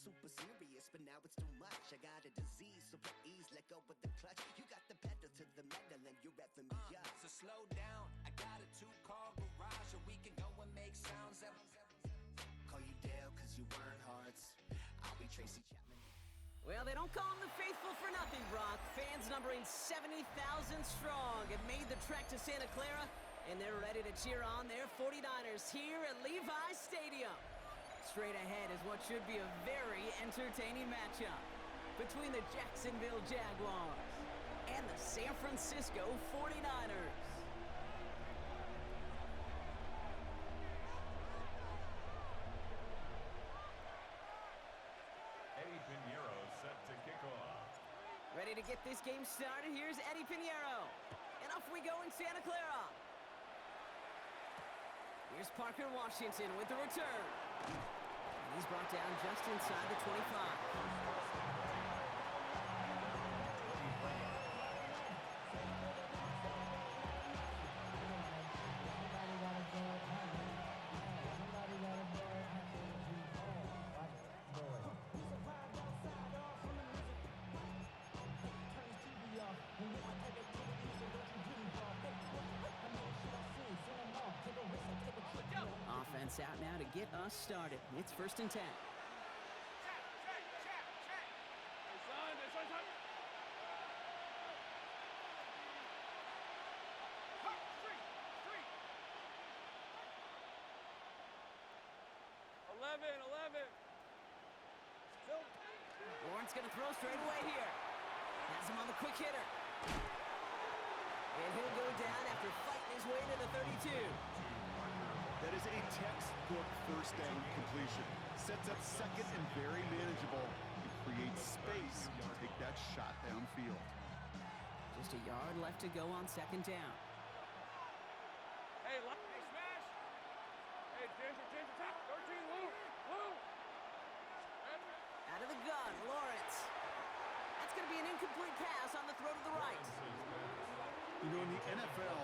super serious, but now it's too much. I got a disease, so please let go of the clutch. You got the pedal to the metal and you're revving me up. So slow down, I got a 2-car garage, or we can go and make sounds that... Call you Dale, cause you weren't hearts. I'll be Tracy Chapman. Well, they don't call him the faithful for nothing, Brock. Fans numbering 70,000 strong have made the trek to Santa Clara, and they're ready to cheer on their 49ers here at Levi's Stadium. Straight ahead is what should be a very entertaining matchup between the Jacksonville Jaguars and the San Francisco 49ers. Set to kick off. Ready to get this game started. Here's Eddie Pinheiro. And off we go in Santa Clara. Here's Parker Washington with the return. And he's brought down just inside the 25. Offense out now to get us started. It's 1st and 10. Check. Hey, son. 11. Lawrence going to throw straight away here. Has him on the quick hitter. And he'll go down after fighting his way to the 32. That is a textbook first down completion. Sets up second and very manageable and creates space to take that shot downfield. Just a yard left to go on 2nd down. Hey, smash. Hey, Ginger, top. 13, Lou. Out of the gun, Lawrence. That's going to be an incomplete pass on the throw to the right. You know, in the NFL,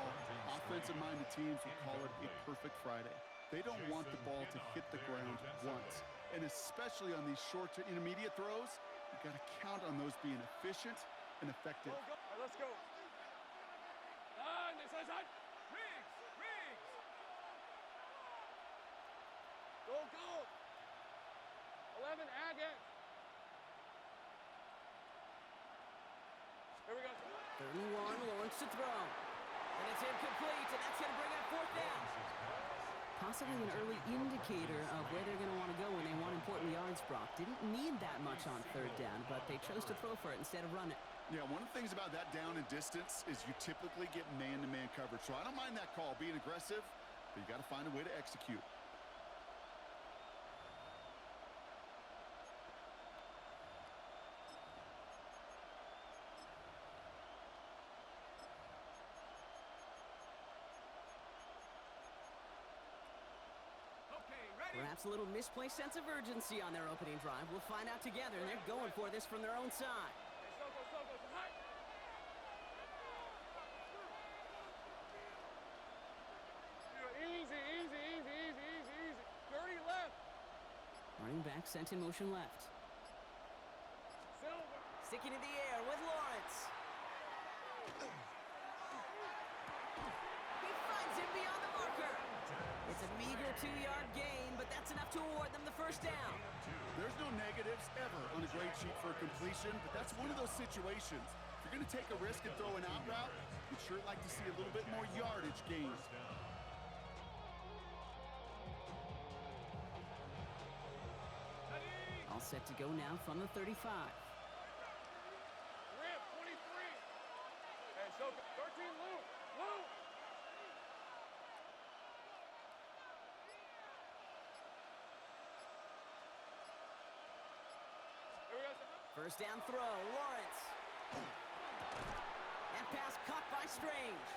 offensive-minded teams will call it a perfect Friday. They don't want the ball to hit the ground once. And especially on these short to intermediate throws, you've got to count on those being efficient and effective. Go. All right, let's go. Side. Riggs. Go. 11, Agate. Here we go. 31, Lawrence to throw. And it's incomplete, and that's going to bring up 4th down. Possibly an early indicator of where they're going to want to go when they want important yards, Brock. Didn't need that much on 3rd down, but they chose to throw for it instead of run it. Yeah, one of the things about that down and distance is you typically get man-to-man coverage. So I don't mind that call, being aggressive, but you got to find a way to execute. Perhaps a little misplaced sense of urgency on their opening drive. We'll find out together, and they're going for this from their own side. Easy. 30 left. Running back sent in motion left. Sticking in the air with Lawrence. He finds him beyond the marker. It's a meager 2-yard gain, but that's enough to award them the 1st down. There's no negatives ever on a grade sheet for a completion, but that's one of those situations. If you're going to take a risk and throw an out route, you'd sure like to see a little bit more yardage gained. All set to go now from the 35. Rip, 23. And so 13, Lou. Here we go. 1st down throw, Lawrence. That pass caught by Strange.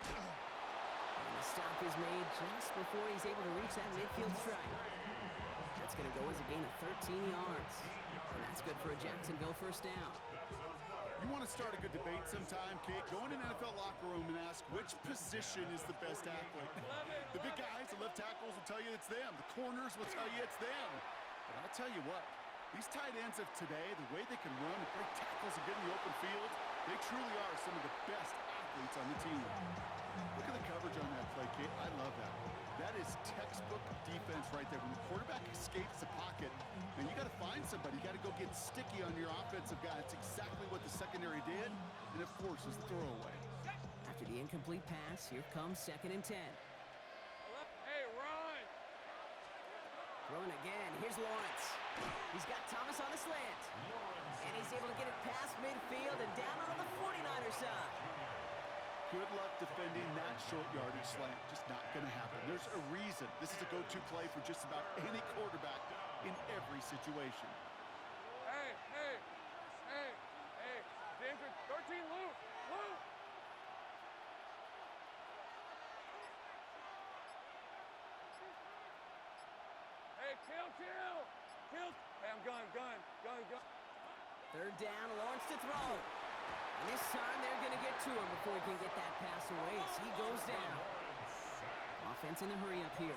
And the stop is made just before he's able to reach that midfield strike. That's going to go as a gain of 13 yards. And that's good for a Jacksonville 1st down. You want to start a good debate sometime, Kate? Go in an NFL locker room and ask which position is the best athlete. The big guys, the left tackles will tell you it's them. The corners will tell you it's them. But I'll tell you what, These tight ends of today, the way they can run and break tackles and get in the open field, they truly are some of the best athletes on the team. Look at the coverage on that play, Kate. I love that. That is textbook defense right there. When the quarterback escapes the pocket, and you got to find somebody. You got to go get sticky on your offensive guy. It's exactly what the secondary did, and it forces the throwaway. After the incomplete pass, here comes 2nd and 10. Hey, run! Throwing again. Here's Lawrence. He's got Thomas on the slant. And he's able to get it past midfield and down on the 49er side. Good luck defending that short yardage slant. Just not going to happen. There's a reason. This is a go-to play for just about any quarterback in every situation. Hey! Danger, 13, loose! Hey, kill! Hey, I'm gun. 3rd down, Lawrence to throw. And this time they're going to get to him before he can get that pass away as he goes down. Offense in the hurry up here.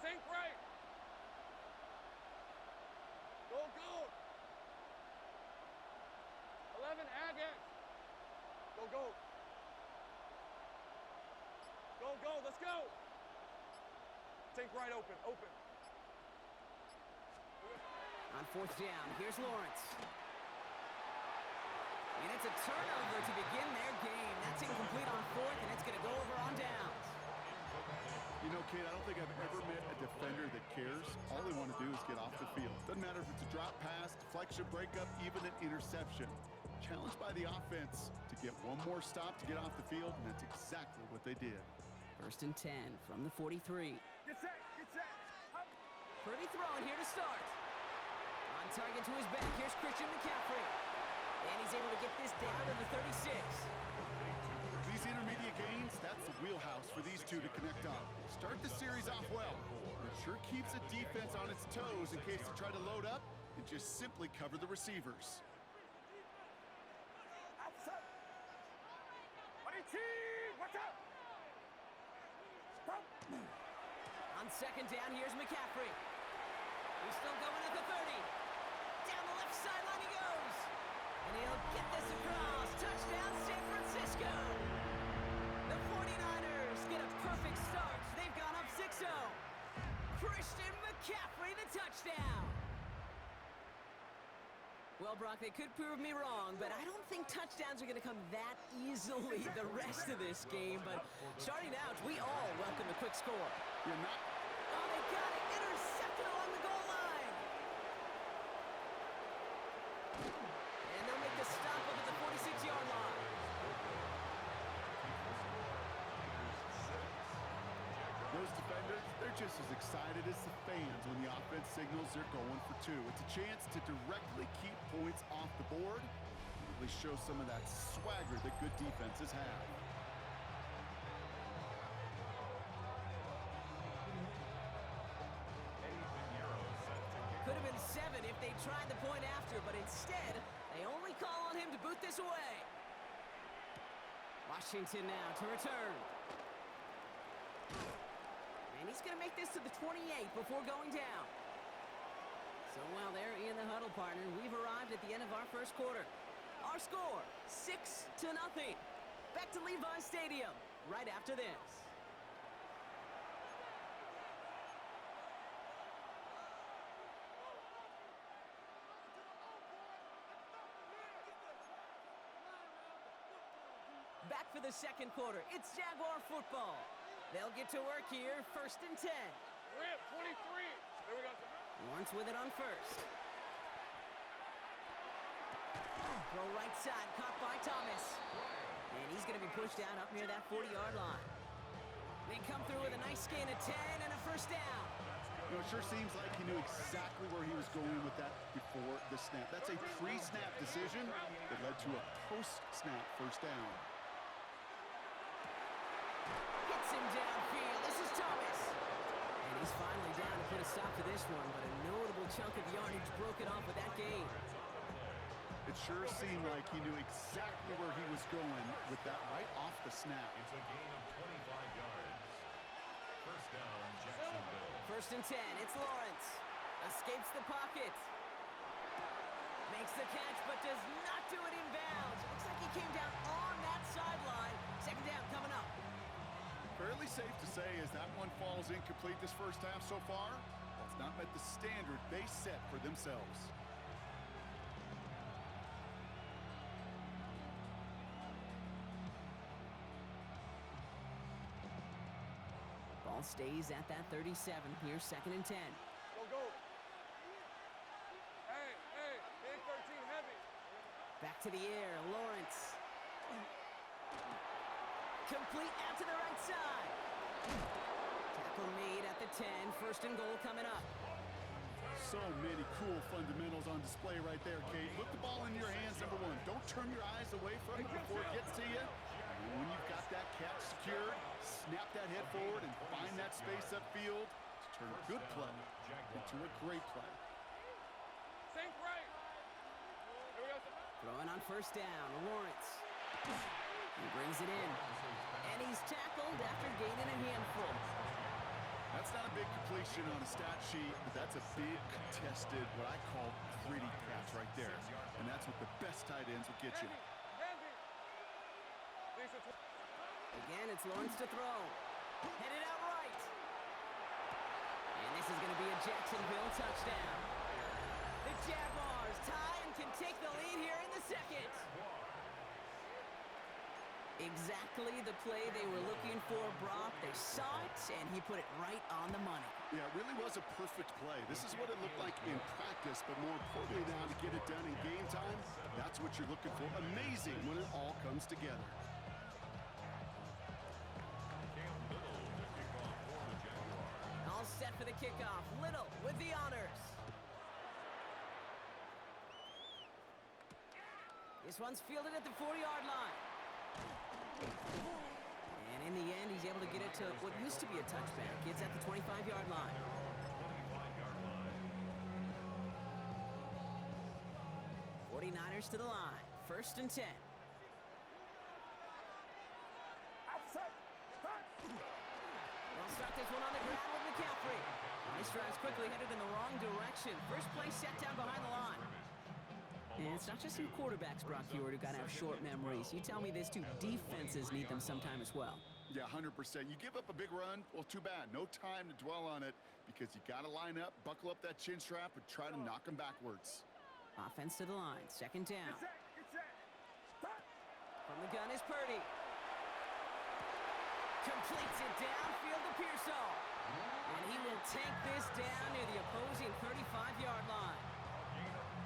Sink right! Go! 11, Agate! Go! Let's go! Sink right, open. On 4th down, here's Lawrence. And it's a turnover to begin their game. That's incomplete on 4th, and it's going to go over on downs. You know, Kate, I don't think I've ever met a defender that cares. All they want to do is get off the field. Doesn't matter if it's a drop pass, deflection, breakup, even an interception. Challenged by the offense to get one more stop to get off the field, and that's exactly what they did. 1st and 10 from the 43. Get set! Pretty throwing here to start. On target to his back, here's Christian McCaffrey. And he's able to get this down to the 36. These intermediate gains, that's the wheelhouse for these two to connect on. Start the series off well. It sure keeps the defense on its toes in case they try to load up and just simply cover the receivers. On 2nd down, here's McCaffrey. He's still going at the 30. Down the left sideline he goes. And he'll get this across. Touchdown, San Francisco. The 49ers get a perfect start. They've gone up 6-0. Christian McCaffrey, the touchdown. Well, Brock, they could prove me wrong, but I don't think touchdowns are going to come that easily the rest of this game. But starting out, we all welcome a quick score. You're not. Oh, they got it. Intercepted along the goal line. And they'll make the stop up at the 46-yard line. Those defenders, they're just as excited as the fans when the offense signals they're going for 2. It's a chance to directly keep points off the board and really show some of that swagger that good defenses have. Could have been 7 if they tried the point after, but instead, they only call on him to boot this away. Washington now to return. And he's going to make this to the 28 before going down. So while they're in the huddle, partner, we've arrived at the end of our first quarter. Our score, 6-0. Back to Levi Stadium right after this. Back for the second quarter. It's Jaguar football. They'll get to work here, 1st and 10. Rip, 23. There we go. Lawrence with it on 1st. Throw right side, caught by Thomas. And he's going to be pushed out up near that 40-yard line. They come through with a nice gain of 10 and a 1st down. You know, it sure seems like he knew exactly where he was going with that before the snap. That's a pre-snap decision that led to a post-snap 1st down. Hits him downfield. This is Thomas. And He's finally down to put a stop to this one, but a notable chunk of yardage broken off with that gain. It sure seemed like he knew exactly where he was going with that right off the snap. It's a gain of 25 yards. First down, Jacksonville. 1st and 10, it's Lawrence. Escapes the pocket. Makes the catch, but does not do it in bounds. Looks like he came down on that sideline. 2nd down coming up. Fairly safe to say as that one falls incomplete this first half so far, that's not met the standard they set for themselves. Ball stays at that 37 here, 2nd and 10. Go. Hey, big 13 heavy. Back to the air, Lawrence. Complete out to the right side. Tackle made at the 10, 1st and goal coming up. So many cool fundamentals on display right there, Kate. Put the ball in your hands, number one. Don't turn your eyes away from it before it gets to you. And when you've got that catch secured, snap that head forward and find that space upfield to turn a good play into a great play. Sink right. Here we go. Throwing on 1st down, Lawrence. He brings it in. And he's tackled after gaining a handful. That's not a big completion on a stat sheet, but that's a big contested, what I call gritty catch right there. And that's what the best tight ends will get you. Heavy. Again, it's Lawrence to throw. Headed out right. And this is going to be a Jacksonville touchdown. The Jaguars tie and can take the lead here in the 2nd. Exactly the play they were looking for, Brock. They saw it, and he put it right on the money. Yeah, it really was a perfect play. This is what it looked like in practice, but more importantly now to get it done in game time, that's what you're looking for. Amazing when it all comes together. All set for the kickoff. Little with the honors. This one's fielded at the 40-yard line. And in the end, he's able to get it to what used to be a touchback. It's at the 25-yard line. 49ers to the line. 1st and 10. They'll start this one on the ground with McCaffrey. Nice drives quickly headed in the wrong direction. First play set down behind the line. And it's not just your quarterbacks, Brock Hewitt, who got to have short memories. You tell me this too, defenses need them sometime as well. Yeah, 100%. You give up a big run, well, too bad. No time to dwell on it because you got to line up, buckle up that chin strap, and try to knock them backwards. Offense to the line, 2nd down. From the gun is Purdy. Completes it downfield to Pearsall. And he will take this down near the opposing 35-yard line.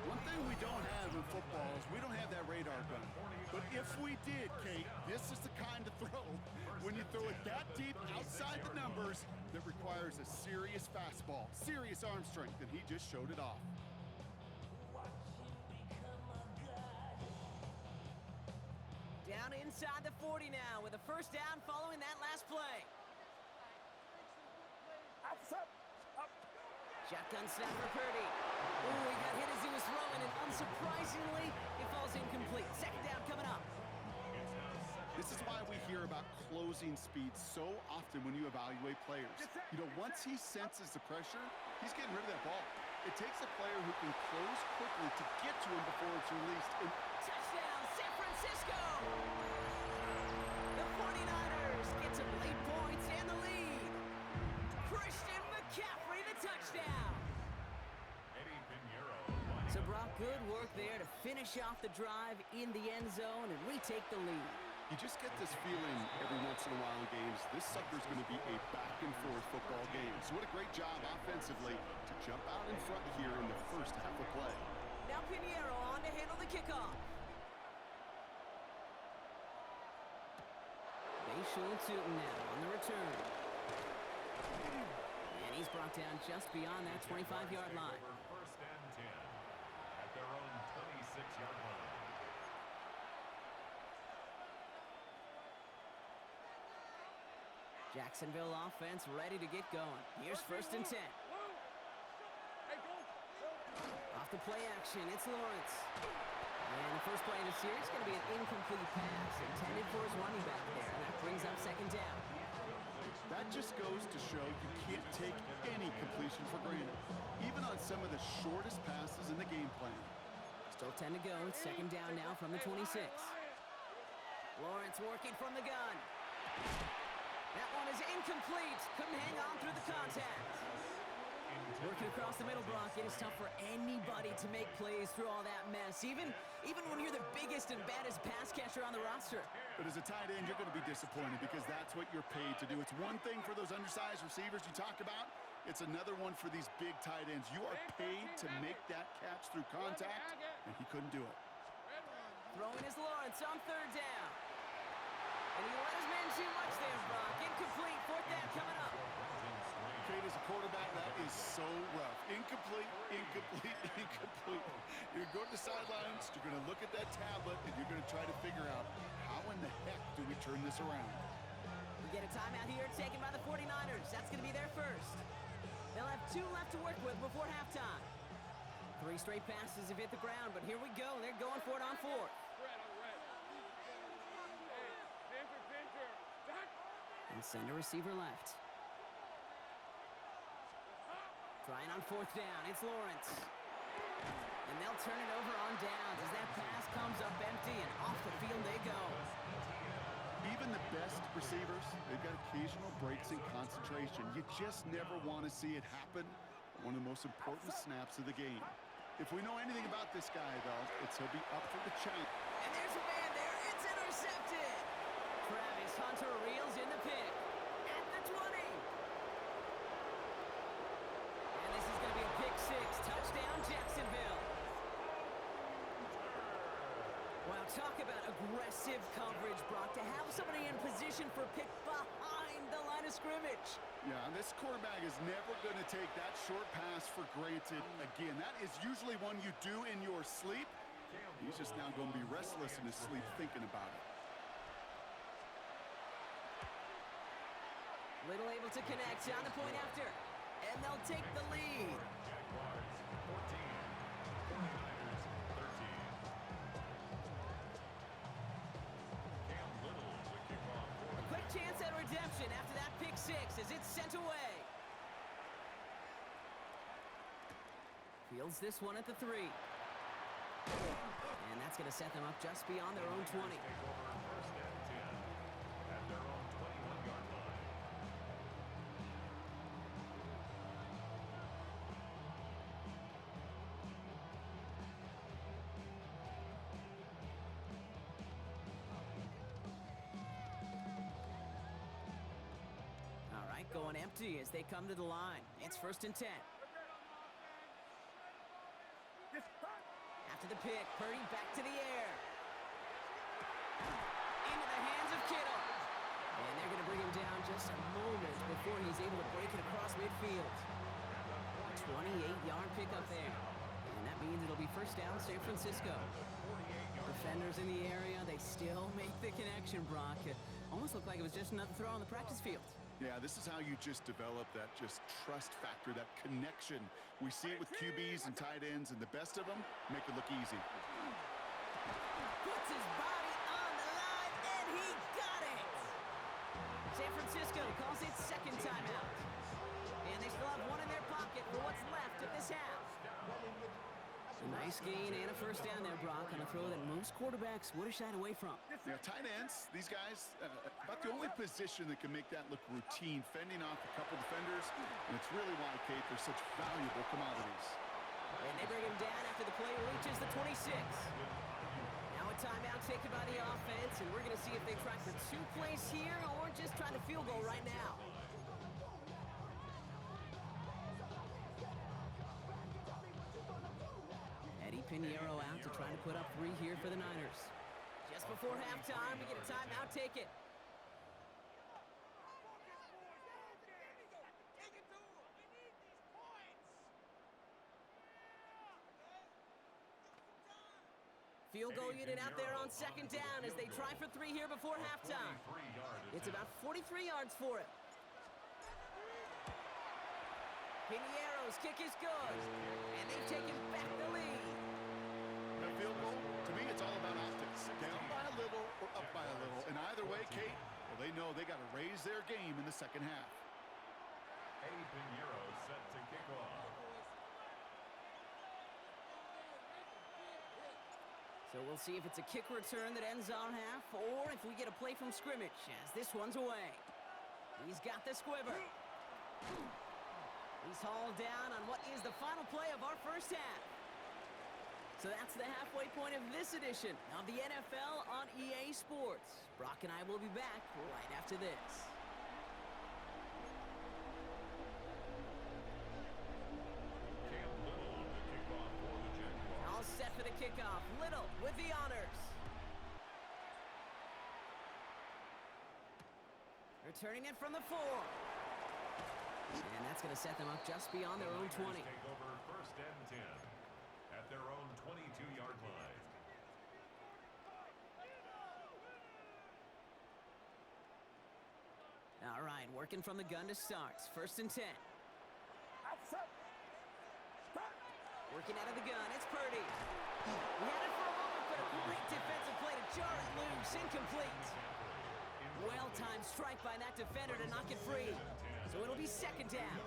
One thing we don't have in football is we don't have that radar gun. But if we did, Kate, this is the kind of throw, when you throw it that deep outside the numbers, that requires a serious fastball, serious arm strength, and he just showed it off. Down inside the 40 now with a 1st down following that last play. Shotgun snap for Purdy. Ooh, he got hit as he was throwing, and unsurprisingly, it falls incomplete. 2nd down coming up. This is why we hear about closing speed so often when you evaluate players. You know, once he senses the pressure, he's getting rid of that ball. It takes a player who can close quickly to get to him before it's released. And touchdown, San Francisco! The 49ers get some late points and the lead. Christian McCaffrey, the touchdown. So Brock, good work there to finish off the drive in the end zone and retake the lead. You just get this feeling every once in a while in games, this sucker's going to be a back-and-forth football game. So what a great job offensively to jump out in front here in the first half of play. Now Pinheiro on to handle the kickoff. Bayshul Tootin now on the return. And he's brought down just beyond that 25-yard line. 1st and 10 at their own 26-yard line. Jacksonville offense ready to get going. Here's 1st and 10. Off the play action, it's Lawrence. And the first play of the series is going to be an incomplete pass intended for his running back there. And that brings up 2nd down. That just goes to show you can't take any completion for granted, even on some of the shortest passes in the game plan. Still 10 to go. It's 2nd down now from the 26. Lawrence working from the gun. That one is incomplete. Couldn't hang on through the contact. Working across the middle, Brock. It is tough for anybody to make plays through all that mess, even when you're the biggest and baddest pass catcher on the roster. But as a tight end, you're going to be disappointed because that's what you're paid to do. It's one thing for those undersized receivers you talked about. It's another one for these big tight ends. You are paid to make that catch through contact, and he couldn't do it. Throwing is Lawrence on 3rd down. And he let his man too much there, Brock. Incomplete. 4th down coming up. Kate, as a quarterback, that is so rough. Incomplete, incomplete, incomplete. You're going to the sidelines, you're going to look at that tablet, and you're going to try to figure out how in the heck do we turn this around. We get a timeout here taken by the 49ers. That's going to be their first. They'll have 2 left to work with before halftime. 3 straight passes have hit the ground, but here we go. They're going for it on 4th. And send a receiver left. Trying on 4th down, it's Lawrence. And they'll turn it over on downs as that pass comes up empty, and off the field they go. Even the best receivers, they've got occasional breaks in concentration. You just never want to see it happen on one of the most important snaps of the game. If we know anything about this guy, though, it's he'll be up for the challenge. And there's a man there. It's intercepted. Travis Hunter reels in the pick. At the 20. And this is going to be a pick 6. Touchdown, Jacksonville. Wow, talk about aggressive coverage, Brock. To have somebody in position for a pick behind the line of scrimmage. Yeah, this quarterback is never going to take that short pass for granted again. That is usually one you do in your sleep. He's just now going to be restless in his sleep thinking about it. Little able to connect on the point after. And they'll take the lead. A quick chance at redemption after that pick 6 as it's sent away. Fields this one at the 3. And that's going to set them up just beyond their own 20. All right, going empty as they come to the line. It's 1st and 10. After the pick, Purdy back to the air. Into the hands of Kittle. And they're going to bring him down just a moment before he's able to break it across midfield. A 28-yard pickup there. And that means it'll be 1st down San Francisco. Defenders in the area, they still make the connection, Brock. It almost looked like it was just another throw on the practice field. Yeah, this is how you just develop that just trust factor, that connection. We see it with QBs and tight ends, and the best of them make it look easy. Puts his body on the line, and he got it! San Francisco calls it 2nd timeout. And they still have one in their pocket for what's left of this half. A nice gain and a 1st down there, Brock, on a throw that most quarterbacks would have shied away from. Yeah, tight ends, these guys, about the only position that can make that look routine, fending off a couple defenders, and it's really why, Kate, they're such valuable commodities. And they bring him down after the play reaches the 26. Now a timeout taken by the offense, and we're going to see if they try for 2 plays here or just try the field goal right now. Pinheiro out to try to put up 3 here for the Niners. Just before halftime, we get a timeout taken. Field goal unit out there on 2nd down as they try for 3 here before halftime. It's about 43 yards for it. Piniero's kick is good. And they've taken back the lead. That field goal, to me, it's all about optics. Down by a little or up by a little. And either way, Kate, well, they know they got to raise their game in the second half. Pinheiro set to kick off. So we'll see if it's a kick return that ends our half, or if we get a play from scrimmage, as this one's away. He's got the squiver. He's hauled down on what is the final play of our first half. So that's the halfway point of this edition of the NFL on EA Sports. Brock and I will be back right after this. All set for the kickoff. Little with the honors. Returning it from the 4. And that's going to set them up just beyond their own 20. Take over first and 10 at their own 22-yard line. All right, working from the gun to start. First and 10. Working out of the gun, it's Purdy. He had it for a moment, but a great defensive play to jar it loose. Incomplete. Well-timed strike by that defender to knock it free. So it'll be second down.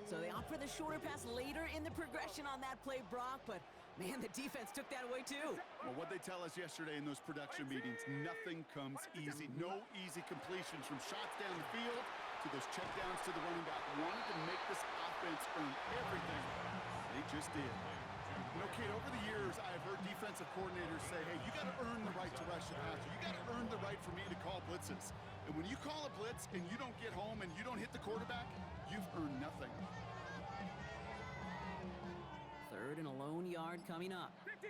So they opt for the shorter pass later in the progression on that play, Brock, but man, the defense took that away too. Well, what they tell us yesterday in those production meetings, nothing comes easy. No easy completions from shots down the field to those checkdowns to the running back. Wanted to make this offense earn everything. They just did. You know, Kate, over the years, I've heard defensive coordinators say, hey, you got to earn the right to rush the passer. You got to earn the right for me to call blitzes. And when you call a blitz and you don't get home and you don't hit the quarterback, you've earned nothing. Third and a lone yard coming up. 53.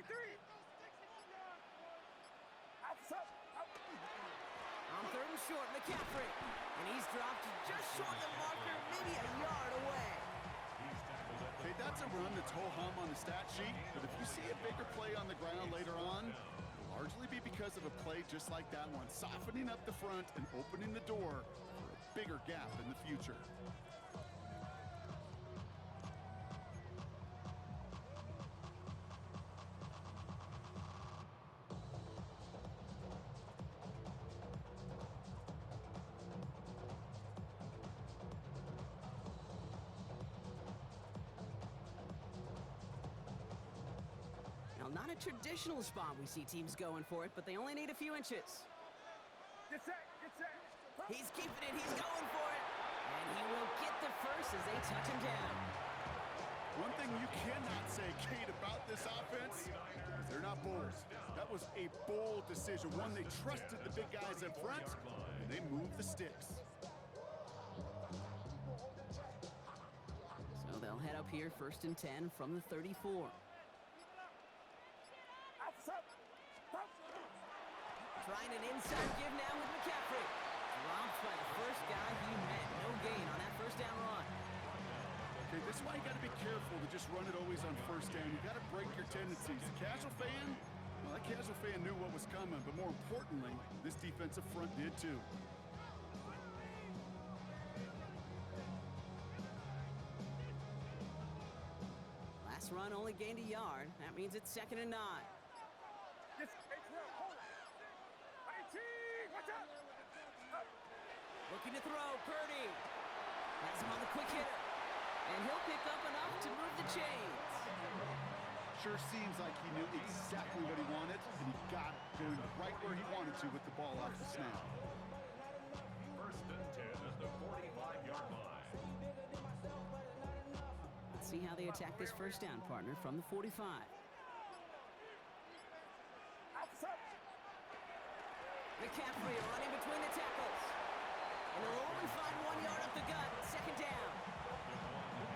On third and short, McCaffrey. And he's dropped just short of the marker, maybe a yard away. Okay, that's a run that's ho-hum on the stat sheet, but if you see a bigger play on the ground later on, it'll largely be because of a play just like that one, softening up the front and opening the door for a bigger gap in the future. Not a traditional spot we see teams going for it, but they only need a few inches. Get set, get set. He's keeping it, he's going for it. And he will get the first as they touch him down. One thing you cannot say, Kate, about this offense is they're not bold. That was a bold decision, one they trusted the big guys up front, and they moved the sticks. So they'll head up here, first and 10 from the 34. Trying an inside give now with McCaffrey. Dropped by the first guy he met. No gain on that first down run. Okay, this is why you got to be careful to just run it always on first down. You got to break your tendencies. The casual fan, well, that casual fan knew what was coming, but more importantly, this defensive front did too. Last run only gained a yard. That means it's second and 9. Looking to throw, Purdy. Has him on the quick hitter. And he'll pick up enough to move the chains. Sure seems like he knew exactly what he wanted, and he got it going right where he wanted to with the ball off the snap. First and 10 at the 45-yard line. Let's see how they attack this first down, partner, from the 45. McCaffrey running between the tackles. And they'll only find 1 yard up the gut. Second down.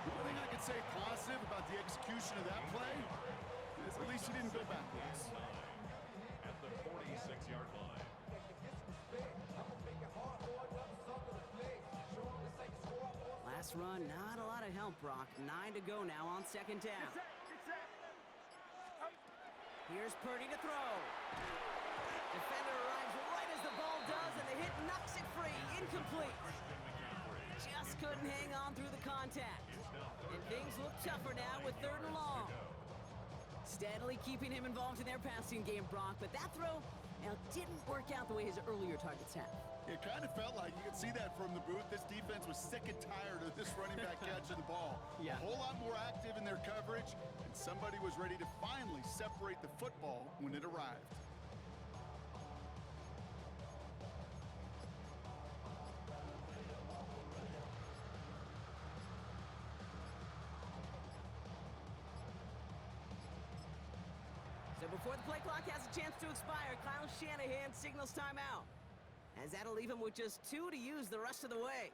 The only thing I could say positive about the execution of that play is at least he didn't go backwards. At the 46-yard line. Last run, not a lot of help, Brock. 9 to go now on second down. Here's Purdy to throw. Defender arrives right as the ball does, and the hit knocks it free. Incomplete. just couldn't hang on through the contact. And things look tougher now with 3rd and long. Steadily keeping him involved in their passing game, Brock, but that throw didn't work out the way his earlier targets have. It kind of felt like, you could see that from the booth, this defense was sick and tired of this running back catching the ball. Yeah. A whole lot more active in their coverage, and somebody was ready to finally separate the football when it arrived. So before the play clock has a chance to expire, Kyle Shanahan signals timeout, as that'll leave him with just 2 to use the rest of the way.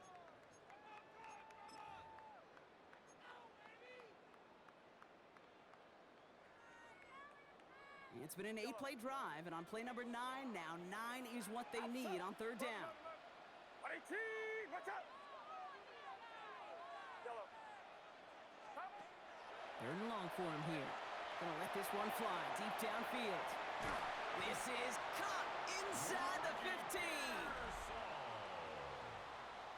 It's been an 8-play drive, and on play number 9 now, 9 is what they need on 3rd down. 18, watch out! Yellow. 3rd and long for him here. Gonna let this one fly deep downfield. This is caught inside the 15.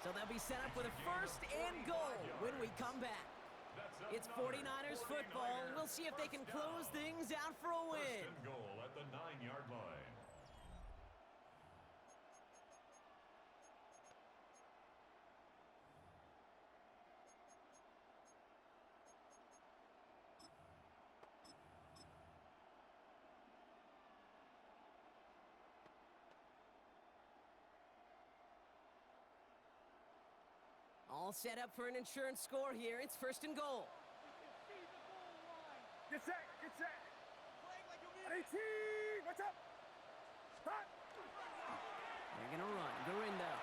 So they'll be set up with a 1st and goal when we come back. It's 49ers football. We'll see if they can close things out for a win. 1st and goal at the 9-yard line. All set up for an insurance score here. It's 1st and goal. Get set, get set. 18, watch out! Hot! They're gonna run. Gorindo.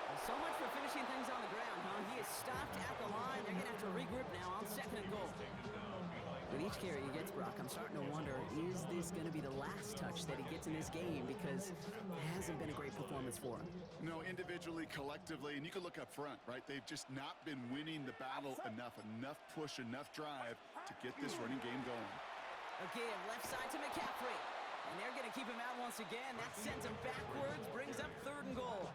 Well, so much for finishing things on the ground, huh? He is stopped at the line. They're gonna have to regroup now on 2nd and goal. With each carry he gets, Brock, I'm starting to wonder, is this going to be the last touch that he gets in this game? Because it hasn't been a great performance for him. No, individually, collectively, and you can look up front, right? They've just not been winning the battle enough push, enough drive to get this running game going. Again, left side to McCaffrey. And they're going to keep him out once again. That sends him backwards, brings up 3rd and goal.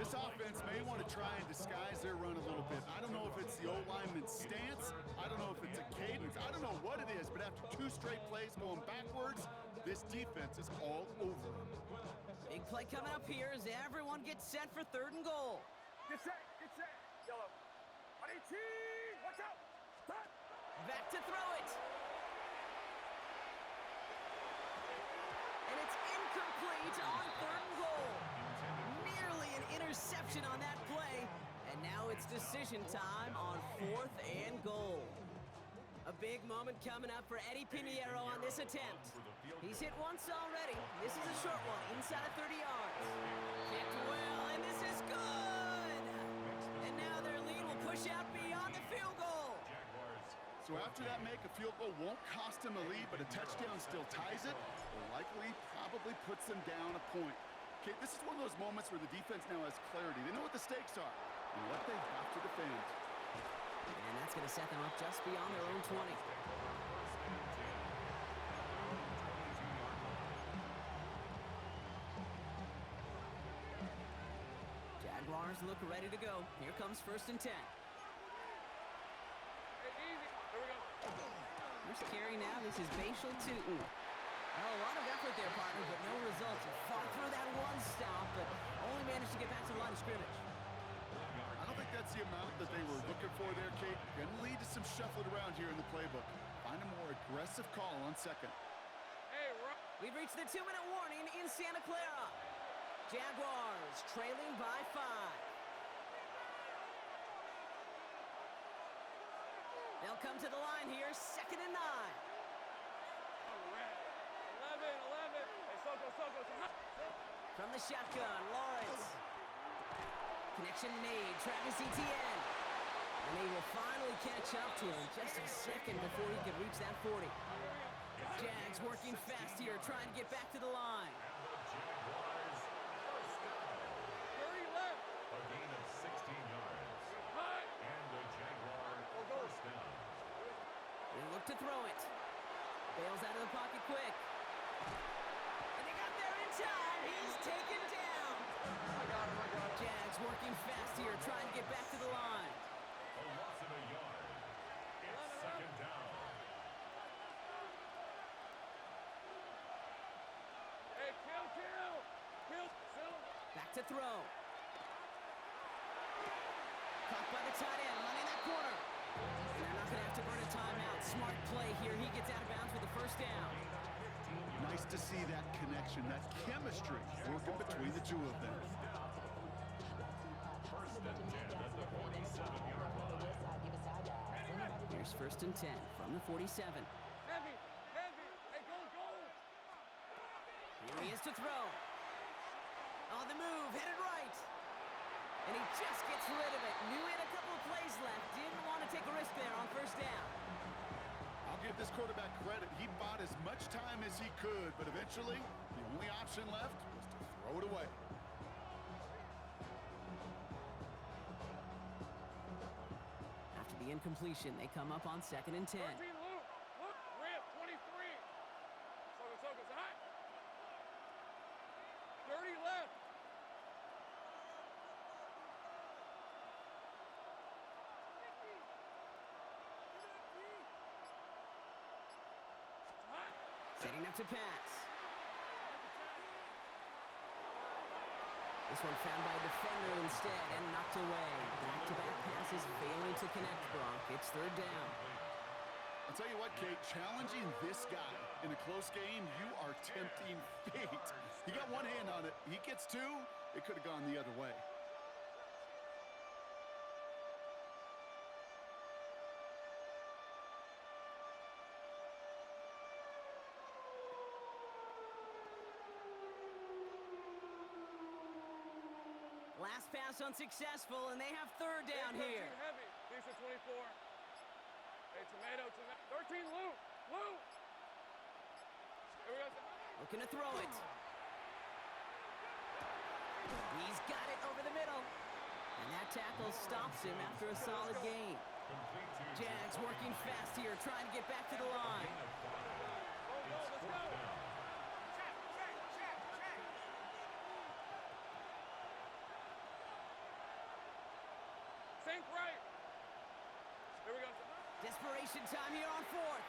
This offense may want to try and disguise their run a little bit. I don't know if it's the O-lineman's stance. I don't know if it's a cadence. I don't know what it is, but after 2 straight plays going backwards, this defense is all over them. Big play coming up here as everyone gets set for 3rd and goal. Get set, get set. Yellow. 18, watch out! Hot! Back to throw it. And it's incomplete on 3rd and goal. Nearly an interception on that play. And now it's decision time on 4th and goal. A big moment coming up for Eddie Pinheiro on this attempt. He's hit once already. This is a short one, inside of 30 yards. Kicked well, and this is good! And now their lead will push out beyond the field goal. So after that make, a field goal won't cost them a lead, but a touchdown still ties it, or likely probably puts them down a point. Okay, this is one of those moments where the defense now has clarity. They know what the stakes are and what they have to defend. And that's going to set them up just beyond their own 20. Jaguars look ready to go. Here comes 1st and 10. Hey, easy. Here we go. First carry now. This is Bashal Tootin. Well, a lot of effort there, partner, but no results. He fought through that one stop, but only managed to get back to the line of scrimmage. I don't think that's the amount that they were looking for there, Kate. Going to lead to some shuffling around here in the playbook. Find a more aggressive call on 2nd. Hey, We've reached the 2-minute warning in Santa Clara. Jaguars trailing by 5. They'll come to the line here, 2nd and 9. 11. Hey, Soko. From the shotgun, Lawrence. Connection made, Travis Etienne. And they will finally catch up to him just a second before he could reach that 40. Jags working fast here, trying to get back to the line. Hurry left. A gain of 16 yards. Hot. And the Jaguar 1st down. They look to throw it. Bails out of the pocket quick. And they got there in time. He's taken down. I got him. Jags working Back to throw. Caught by the tight end, running that corner. And they're not going to have to burn a timeout. Smart play here. He gets out of bounds for the first down. Nice to see that connection, that chemistry working between the two of them. First and 10 at the 47-yard line. Here's first and 10 from the 47. Heavy. Hey, go. Here he is to throw. On the move, headed right. And he just gets rid of it. Knew he had a couple of plays left. Didn't want to take a risk there on first down. I'll give this quarterback credit. He bought as much time as he could, but eventually, the only option left was to throw it away. After the incompletion, they come up on second and 10. 13, Luke, rip, 23. Soga's hot. 30 left. Setting up to pass. This one found by a defender instead and knocked away. Back-to-back passes failing to connect, Gronk. It's third down. I'll tell you what, Kate, challenging this guy in a close game, you are tempting fate. He got one hand on it. He gets two, it could have gone the other way. Last pass unsuccessful, and they have third down here. Heavy. These are 24. Hey, tomato. 13, Luke. Here we go. Looking to throw it. He's got it over the middle. And that tackle stops him after a solid gain. Jags working fast here, trying to get back to the line. Let's go. Sink right. Here we go. Desperation time here on fourth.